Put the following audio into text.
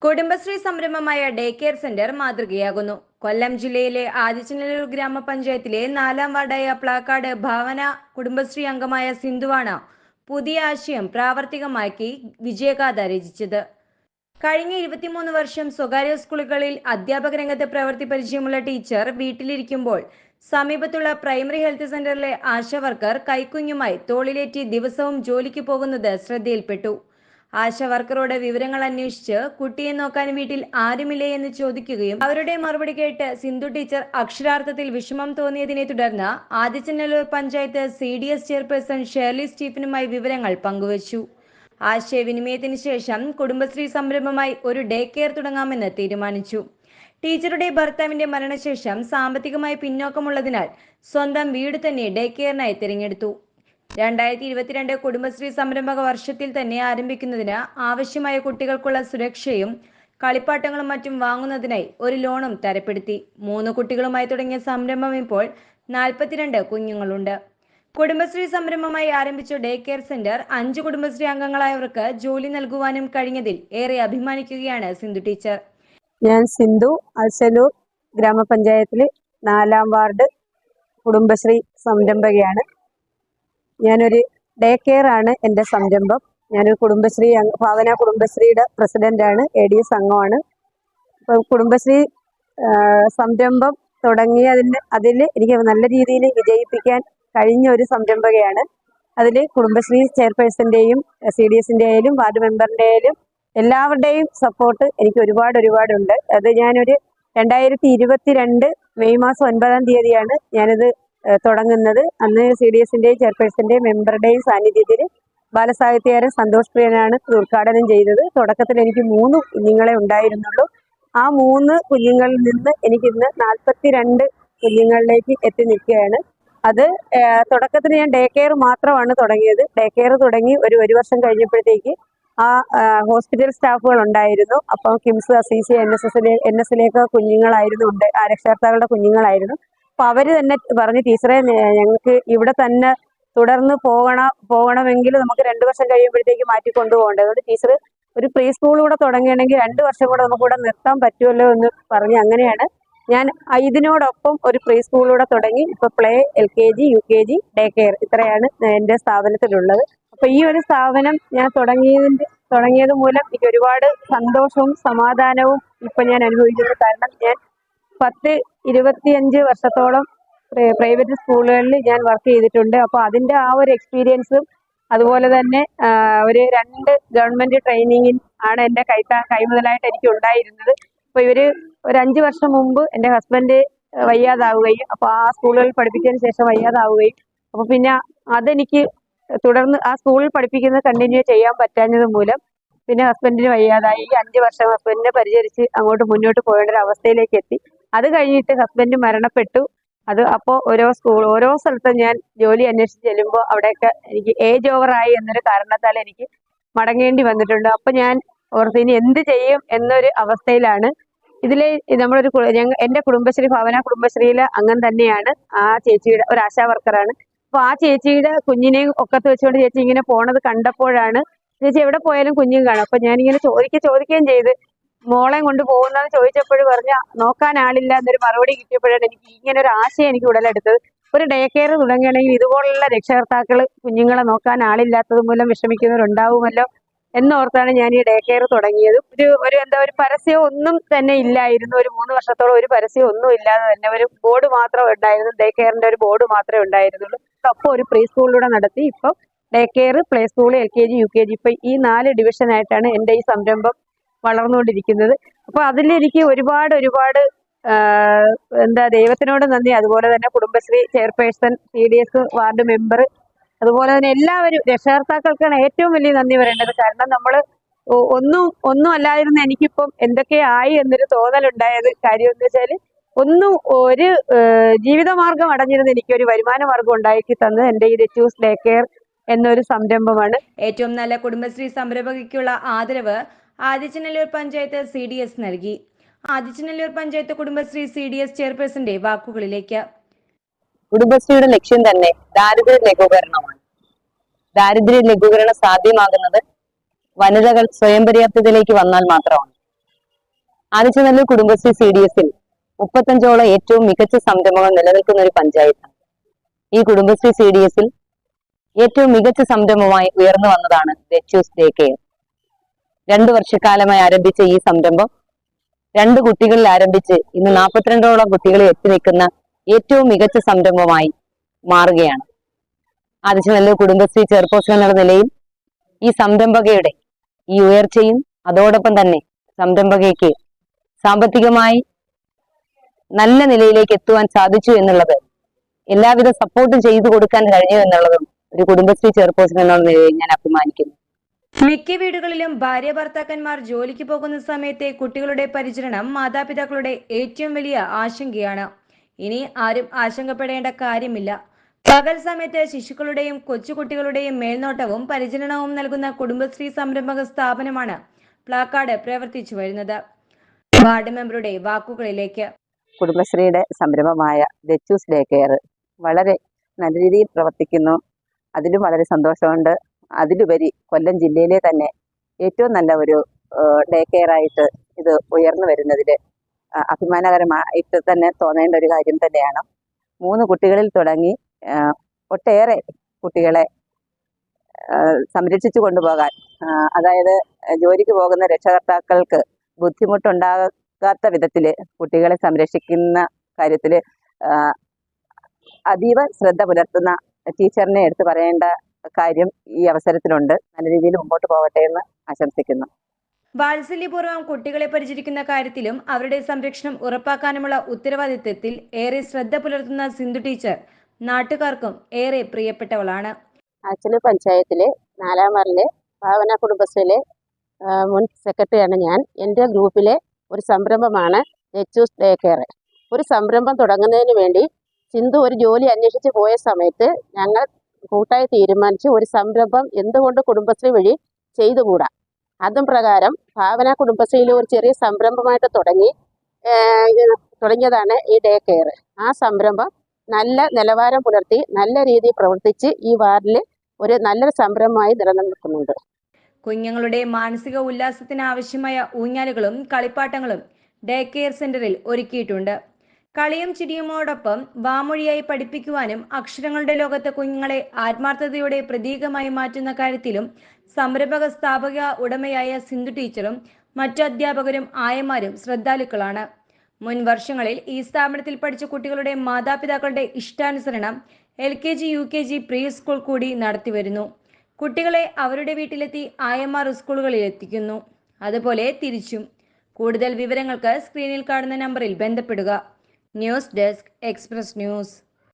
കുടുംബശ്രീ സംരംഭമായ day care centre മാതൃകയാകുന്നു. കൊല്ലം ജില്ലയിലെ ആദിച്ചനല്ലൂർ ഗ്രാമപഞ്ചായത്തിലെ 4-ാം വാർഡായ പ്ലാക്കാട് ഭാവന കുടുംബശ്രീ അംഗമായ സിന്ധുവാണ് പുതിയ ആശയം പ്രാവർത്തികമാക്കി വിജയഗാഥ രചിച്ചത്. കഴിഞ്ഞ 23 വർഷം സ്വകാര്യ സ്കൂളുകളിൽ അധ്യാപക രംഗത്ത് പ്രവൃത്തി പരിചയമുള്ള ടീച്ചർ വീട്ടിലിരിക്കുമ്പോൾ സമീപത്തുള്ള പ്രൈമറി ഹെൽത്ത് സെന്ററിലെ ആശാ വർക്കർ കൈക്കുഞ്ഞുമായി തോളിലേറ്റി ദിവസവും ജോലിക്ക് പോകുന്നത് ശ്രദ്ധയിൽപ്പെട്ടു. ആശാ വർക്കറോട് വിവരങ്ങൾ അന്വേഷിച്ച് കുട്ടിയെ നോക്കാൻ വീട്ടിൽ ആരുമില്ലേ എന്ന് ചോദിക്കുകയും അവരുടെ മറുപടി കേട്ട് സിന്ധു ടീച്ചർ അക്ഷരാർത്ഥത്തിൽ വിഷമം തോന്നിയതിനെ തുടർന്ന് ആദിച്ചനല്ലൂർ പഞ്ചായത്ത് CDS ചെയർപേഴ്സൺ ഷേർലി സ്റ്റീഫനുമായി വിവരങ്ങൾ പങ്കുവച്ചു. ആശയവിനിമയത്തിന് ശേഷം കുടുംബശ്രീ സംരംഭമായി ഒരു ഡേ കെയർ തുടങ്ങാമെന്ന് തീരുമാനിച്ചു. ടീച്ചറുടെ ഭർത്താവിന്റെ മരണശേഷം സാമ്പത്തികമായി പിന്നോക്കമുള്ളതിനാൽ സ്വന്തം വീട് തന്നെ ഡേ കെയറിനായി തിരഞ്ഞെടുത്തു. 2022 കുടുംബശ്രീ സംരംഭക വർഷത്തിൽ തന്നെ ആരംഭിക്കുന്നതിന് ആവശ്യമായ കുട്ടികൾക്കുള്ള സുരക്ഷയും കളിപ്പാട്ടങ്ങളും മറ്റും വാങ്ങുന്നതിനായി ഒരു ലോണും തരപ്പെടുത്തി. 3 കുട്ടികളുമായി തുടങ്ങിയ സംരംഭം ഇപ്പോൾ 42 കുഞ്ഞുങ്ങളുണ്ട്. കുടുംബശ്രീ സംരംഭമായി ആരംഭിച്ച ഡേ കെയർ സെന്റർ 5 കുടുംബശ്രീ അംഗങ്ങളായവർക്ക് ജോലി നൽകുവാനും കഴിഞ്ഞതിൽ ഏറെ അഭിമാനിക്കുകയാണ് സിന്ധു ടീച്ചർ. ഞാൻ സിന്ധു, ആദിച്ചനല്ലൂർ ഗ്രാമപഞ്ചായത്തിലെ 4-ാം വാർഡ് കുടുംബശ്രീ സംരംഭകയാണ്. ഞാനൊരു ഡേ കെയർ ആണ് എൻ്റെ സംരംഭം. ഞാനൊരു കുടുംബശ്രീ ഭാവന കുടുംബശ്രീയുടെ പ്രസിഡന്റാണ്, ADS അംഗമാണ്. ഇപ്പം കുടുംബശ്രീ സംരംഭം അതിൽ എനിക്ക് നല്ല രീതിയിൽ വിജയിപ്പിക്കാൻ കഴിഞ്ഞ ഒരു സംരംഭകയാണ്. അതിൽ കുടുംബശ്രീ ചെയർപേഴ്സൻ്റെയും CDSൻ്റെ ആയാലും വാർഡ് മെമ്പറിൻ്റെ ആയാലും എല്ലാവരുടെയും സപ്പോർട്ട് എനിക്ക് ഒരുപാടുണ്ട്. അത് ഞാനൊരു 2022 മെയ് മാസം 9-ാം തീയതിയാണ് ഞാനിത് തുടങ്ങുന്നത്. അന്ന് CDSൻ്റെയും ചെയർപേഴ്സൻ്റെയും മെമ്പറുടെയും സാന്നിധ്യത്തിൽ ബാലസാഹിത്യകാരൻ സന്തോഷ് പ്രിയനാണ് ഉദ്ഘാടനം ചെയ്തത്. തുടക്കത്തിൽ എനിക്ക് 3 കുഞ്ഞുങ്ങളെ ഉണ്ടായിരുന്നുള്ളൂ. ആ 3 കുഞ്ഞുങ്ങളിൽ നിന്ന് എനിക്കിന്ന് 42 കുഞ്ഞുങ്ങളിലേക്ക് എത്തി നിൽക്കുകയാണ്. അത് തുടക്കത്തിൽ ഞാൻ ഡേ കെയർ മാത്രമാണ് തുടങ്ങിയത്. ഡേ കെയർ തുടങ്ങി ഒരു വർഷം കഴിഞ്ഞപ്പോഴത്തേക്ക് ആ ഹോസ്പിറ്റൽ സ്റ്റാഫുകൾ ഉണ്ടായിരുന്നു. അപ്പോൾ കിംസ്, അസീസി, NSലേക്ക് കുഞ്ഞുങ്ങളായിരുന്നു ആ രക്ഷകർത്താക്കളുടെ കുഞ്ഞുങ്ങളായിരുന്നു. അപ്പൊ അവര് തന്നെ പറഞ്ഞു, ടീച്ചറെ ഞങ്ങൾക്ക് ഇവിടെ തന്നെ തുടർന്ന് പോകണമെങ്കിൽ നമുക്ക് 2 വർഷം കഴിയുമ്പോഴത്തേക്ക് മാറ്റി കൊണ്ടുപോകേണ്ടത്. അതുകൊണ്ട് ടീച്ചർ ഒരു പ്രീ സ്കൂൾ കൂടെ തുടങ്ങുകയാണെങ്കിൽ 2 വർഷം കൂടെ നമുക്ക് ഇവിടെ നിർത്താൻ പറ്റുമല്ലോ എന്ന് പറഞ്ഞ് അങ്ങനെയാണ് ഞാൻ ഇതിനോടൊപ്പം ഒരു പ്രീ സ്കൂളൂടെ തുടങ്ങി. ഇപ്പൊ play, LKG, UKG, day care ഇത്രയാണ് എൻ്റെ സ്ഥാപനത്തിലുള്ളത്. അപ്പൊ ഈ ഒരു സ്ഥാപനം ഞാൻ തുടങ്ങിയത് മൂലം എനിക്ക് ഒരുപാട് സന്തോഷവും സമാധാനവും ഇപ്പൊ ഞാൻ അനുഭവിക്കുന്നു. കാരണം ഞാൻ 10-25 വർഷത്തോളം പ്രൈവറ്റ് സ്കൂളുകളിൽ ഞാൻ വർക്ക് ചെയ്തിട്ടുണ്ട്. അപ്പോൾ അതിൻ്റെ ആ ഒരു എക്സ്പീരിയൻസും അതുപോലെ തന്നെ ഒരു 2 ഗവൺമെന്റ് ട്രെയിനിങ്ങിൽ ആണ് എൻ്റെ കൈമുതലായിട്ട് എനിക്ക് ഉണ്ടായിരുന്നത്. അപ്പോൾ ഒരു 5 വർഷം മുമ്പ് എൻ്റെ ഹസ്ബൻഡ് വയ്യാതാവുകയും അപ്പോൾ ആ സ്കൂളുകളിൽ പഠിപ്പിച്ചതിന് ശേഷം വയ്യാതാവുകയും അപ്പോൾ പിന്നെ അതെനിക്ക് തുടർന്ന് ആ സ്കൂളിൽ പഠിപ്പിക്കുന്നത് കണ്ടിന്യൂ ചെയ്യാൻ പറ്റാഞ്ഞത് മൂലം പിന്നെ ഹസ്ബൻഡിന് വയ്യാതായി. 5 വർഷം ഹസ്ബൻഡിനെ പരിചരിച്ച് അങ്ങോട്ട് മുന്നോട്ട് പോകേണ്ട ഒരു അവസ്ഥയിലേക്ക് എത്തി. അത് കഴിഞ്ഞിട്ട് ഹസ്ബൻഡ് മരണപ്പെട്ടു. അപ്പോൾ ഓരോ സ്ഥലത്തും ഞാൻ ജോലി അന്വേഷിച്ച് ചെല്ലുമ്പോൾ അവിടെയൊക്കെ എനിക്ക് ഏജ് ഓവറായി എന്നൊരു കാരണത്താൽ എനിക്ക് മടങ്ങേണ്ടി വന്നിട്ടുണ്ട്. അപ്പൊ ഞാൻ ഓർത്ത് ഇനി എന്ത് ചെയ്യും എന്നൊരു അവസ്ഥയിലാണ്. എൻ്റെ കുടുംബശ്രീ ഭാവന കുടുംബശ്രീയിലെ അംഗം തന്നെയാണ് ആ ചേച്ചിയുടെ ഒരു ആശാ വർക്കറാണ്. അപ്പൊ ആ ചേച്ചിയുടെ കുഞ്ഞിനെയും ഒക്കത്ത് വെച്ചുകൊണ്ട് ചേച്ചി ഇങ്ങനെ പോണത് കണ്ടപ്പോഴാണ്, ചേച്ചി എവിടെ പോയാലും കുഞ്ഞും കാണും. അപ്പൊ ഞാനിങ്ങനെ ചോദിക്കുകയും ചെയ്ത് മോളെ കൊണ്ട് പോകുന്നതെന്ന് ചോദിച്ചപ്പോഴും പറഞ്ഞ നോക്കാൻ ആളില്ല എന്നൊരു മറുപടി കിട്ടിയപ്പോഴാണ് എനിക്ക് ഇങ്ങനെ ഒരു ആശയം എനിക്ക് ഉടലെടുത്തത്. ഒരു ഡേ കെയർ തുടങ്ങുകയാണെങ്കിൽ ഇതുപോലുള്ള രക്ഷകർത്താക്കൾ കുഞ്ഞുങ്ങളെ നോക്കാൻ ആളില്ലാത്തത് മൂലം വിഷമിക്കുന്നവരുണ്ടാവുമല്ലോ എന്നോർത്താണ് ഞാൻ ഈ ഡേ കെയർ തുടങ്ങിയത്. ഒരു പരസ്യം ഒന്നും തന്നെ ഇല്ലായിരുന്നു. ഒരു 3 വർഷത്തോളം ഒരു പരസ്യം ഒന്നും ഇല്ലാതെ തന്നെ ഒരു ബോർഡ് മാത്രമേ ഉണ്ടായിരുന്നു. ഡേ കെയറിന്റെ ഒരു ബോർഡ് മാത്രമേ ഉണ്ടായിരുന്നുള്ളൂ. അപ്പോൾ ഒരു പ്രീ സ്കൂളിലൂടെ നടത്തി ഇപ്പോൾ day care, play school, LKG, UKG ഇപ്പൊ ഈ 4 ഡിവിഷനായിട്ടാണ് എൻ്റെ ഈ സംരംഭം വളർന്നുകൊണ്ടിരിക്കുന്നത്. അപ്പൊ അതിലെനിക്ക് ഒരുപാട് ദൈവത്തിനോട് നന്ദി. അതുപോലെ തന്നെ Kudumbashree chairperson, CDS ward member, അതുപോലെ തന്നെ എല്ലാവരും രക്ഷകർത്താക്കൾക്കാണ് ഏറ്റവും വലിയ നന്ദി പറയേണ്ടത്. കാരണം നമ്മൾ ഒന്നും അല്ലാതിരുന്ന എനിക്കിപ്പം എന്തൊക്കെയായി എന്നൊരു തോന്നലുണ്ടായത്. കാര്യം എന്ന് വെച്ചാൽ ഒരു ജീവിതമാർഗം അടഞ്ഞിരുന്ന എനിക്കൊരു വരുമാന മാർഗം ഉണ്ടാക്കി തന്നത് എൻ്റെ ഈ ചൂസ് ഡേ കെയർ എന്നൊരു സംരംഭമാണ്. ഏറ്റവും നല്ല കുടുംബശ്രീ സംരംഭകയ്ക്കുള്ള ആദരവ് ആദിച്ചനല്ലൂർ പഞ്ചായത്ത് CDS നൽകി. ആദിച്ചനല്ലൂർ പഞ്ചായത്ത് കുടുംബശ്രീ CDS ചെയർപേഴ്സന്റെ വാക്കുകളിലേക്ക്. കുടുംബശ്രീയുടെ ലക്ഷ്യം തന്നെ ദാരിദ്ര്യ ലഘൂകരണമാണ്. ദാരിദ്ര്യ ലഘൂകരണം സാധ്യമാകുന്നത് വനിതകൾ സ്വയം പര്യാപ്തതയിലേക്ക് വന്നാൽ മാത്രമാണ്. ആദിച്ചനല്ലൂർ കുടുംബശ്രീ CDSൽ 35ഓളം ഏറ്റവും മികച്ച സംരംഭങ്ങൾ നിലനിൽക്കുന്ന ഒരു പഞ്ചായത്താണ്. ഈ കുടുംബശ്രീ CDSൽ ഏറ്റവും മികച്ച സംരംഭമായി ഉയർന്നു വന്നതാണ് ലെച്ചൂസ് ഡേ കെയർ. 2 വർഷക്കാലമായി ആരംഭിച്ച ഈ സംരംഭം 2 കുട്ടികളിൽ ആരംഭിച്ച് ഇന്ന് 42ഓളം കുട്ടികളെ എത്തി നിൽക്കുന്ന ഏറ്റവും മികച്ച സംരംഭമായി മാറുകയാണ്. ആദിച്ചനല്ലൂർ കുടുംബശ്രീ ചെയർപേഴ്സൺ എന്നുള്ള നിലയിൽ ഈ സംരംഭകയുടെ ഈ ഉയർച്ചയും അതോടൊപ്പം തന്നെ സംരംഭകയ്ക്ക് സാമ്പത്തികമായി നല്ല നിലയിലേക്ക് എത്തുവാൻ സാധിച്ചു എന്നുള്ളത്, എല്ലാവിധ സപ്പോർട്ടും ചെയ്തു കൊടുക്കാൻ കഴിഞ്ഞു എന്നുള്ളതും ഒരു കുടുംബശ്രീ ചെയർപേഴ്സൺ എന്നുള്ള നിലയിൽ ഞാൻ അഭിമാനിക്കുന്നു. മിക്ക വീടുകളിലും ഭാര്യ ഭർത്താക്കന്മാർ ജോലിക്ക് പോകുന്ന സമയത്തെ കുട്ടികളുടെ പരിചരണം മാതാപിതാക്കളുടെ ഏറ്റവും വലിയ ആശങ്കയാണ്. ഇനി ആരും ആശങ്കപ്പെടേണ്ട കാര്യമില്ല. പകൽ സമയത്ത് ശിശുക്കളുടെയും കൊച്ചുകുട്ടികളുടെയും മേൽനോട്ടവും പരിചരണവും നൽകുന്ന കുടുംബശ്രീ സംരംഭക സ്ഥാപനമാണ് പ്ലാക്കാട് പ്രവർത്തിച്ചു വരുന്നത്. വാർഡ് മെമ്പറുടെ വാക്കുകളിലേക്ക്. കുടുംബശ്രീയുടെ സംരംഭമായ ലെച്ചൂസ് ഡേ കെയർ വളരെ നല്ല രീതിയിൽ പ്രവർത്തിക്കുന്നു. അതിലും വളരെ സന്തോഷമുണ്ട്. അതിലുപരി കൊല്ലം ജില്ലയിലെ തന്നെ ഏറ്റവും നല്ല ഒരു ഡേ കെയർ ആയിട്ട് ഇത് ഉയർന്നു വരുന്നതിൽ അഭിമാനകരമായിട്ട് തന്നെ തോന്നേണ്ട ഒരു കാര്യം തന്നെയാണ്. 3 കുട്ടികളിൽ തുടങ്ങി ഒട്ടേറെ കുട്ടികളെ സംരക്ഷിച്ചു കൊണ്ടുപോകാൻ, അതായത് ജോലിക്ക് പോകുന്ന രക്ഷകർത്താക്കൾക്ക് ബുദ്ധിമുട്ടുണ്ടാകാത്ത വിധത്തിൽ കുട്ടികളെ സംരക്ഷിക്കുന്ന കാര്യത്തിൽ അതീവ ശ്രദ്ധ പുലർത്തുന്ന ടീച്ചറിനെ എടുത്തു പറയേണ്ട കാര്യം ഈ അവസരത്തിലുണ്ട്. നല്ല രീതിയിൽ മുമ്പോട്ട് പോകട്ടെ എന്ന് ആശംസിക്കുന്നു. വാത്സല്യപൂർവ്വം കുട്ടികളെ പരിചരിക്കുന്ന കാര്യത്തിലും അവരുടെ സംരക്ഷണം ഉറപ്പാക്കാനുമുള്ള ഉത്തരവാദിത്വത്തിൽ ഏറെ ശ്രദ്ധ പുലർത്തുന്ന സിന്ധു ടീച്ചർ നാട്ടുകാർക്കും ഏറെ പ്രിയപ്പെട്ടവളാണ്. ആച്ചനൂർ പഞ്ചായത്തിലെ 4-ാം വാർഡിലെ ഭാവന കുടുംബശ്രീയിലെ മുൻ സെക്രട്ടറിയാണ് ഞാൻ. എൻ്റെ ഗ്രൂപ്പിലെ ഒരു സംരംഭമാണ് ലെച്ചൂസ് ഡേ കെയർ. ഒരു സംരംഭം തുടങ്ങുന്നതിന് വേണ്ടി സിന്ധു ഒരു ജോലി അന്വേഷിച്ച് പോയ സമയത്ത് ഞങ്ങൾ കൂട്ടായി തീരുമാനിച്ചു ഒരു സംരംഭം എന്തുകൊണ്ട് കുടുംബശ്രീ വഴി ചെയ്തുകൂടാ. അതും പ്രകാരം ഭാവന കുടുംബശ്രീയിൽ ഒരു ചെറിയ സംരംഭമായിട്ട് തുടങ്ങിയതാണ് ഈ ഡേ കെയർ. ആ സംരംഭം നല്ല നിലവാരം പുലർത്തി നല്ല രീതിയിൽ പ്രവർത്തിച്ച് ഈ വാർഡിൽ ഒരു നല്ലൊരു സംരംഭമായി നിലനിൽക്കുന്നുണ്ട്. കുഞ്ഞുങ്ങളുടെ മാനസിക ഉല്ലാസത്തിന് ആവശ്യമായ ഊഞ്ഞാലുകളും കളിപ്പാട്ടങ്ങളും ഡേ കെയർ സെന്ററിൽ ഒരുക്കിയിട്ടുണ്ട്. കളിയും ചിരിയുമോടൊപ്പം വാമൊഴിയായി പഠിപ്പിക്കുവാനും അക്ഷരങ്ങളുടെ ലോകത്ത് കുഞ്ഞുങ്ങളെ ആത്മാർത്ഥതയുടെ പ്രതീകമായി മാറ്റുന്ന കാര്യത്തിലും സംരംഭക സ്ഥാപക ഉടമയായ സിന്ധു ടീച്ചറും മറ്റു അധ്യാപകരും ആയമാരും ശ്രദ്ധാലുക്കളാണ്. മുൻ വർഷങ്ങളിൽ ഈ സ്ഥാപനത്തിൽ പഠിച്ച കുട്ടികളുടെ മാതാപിതാക്കളുടെ ഇഷ്ടാനുസരണം LKG UKG പ്രീ സ്കൂൾ കൂടി നടത്തിവരുന്നു. കുട്ടികളെ അവരുടെ വീട്ടിലെത്തി ആയമാർ സ്കൂളുകളിൽ എത്തിക്കുന്നു. അതുപോലെ തിരിച്ചും. കൂടുതൽ വിവരങ്ങൾക്ക് സ്ക്രീനിൽ കാണുന്ന നമ്പറിൽ ബന്ധപ്പെടുക. News desk express news.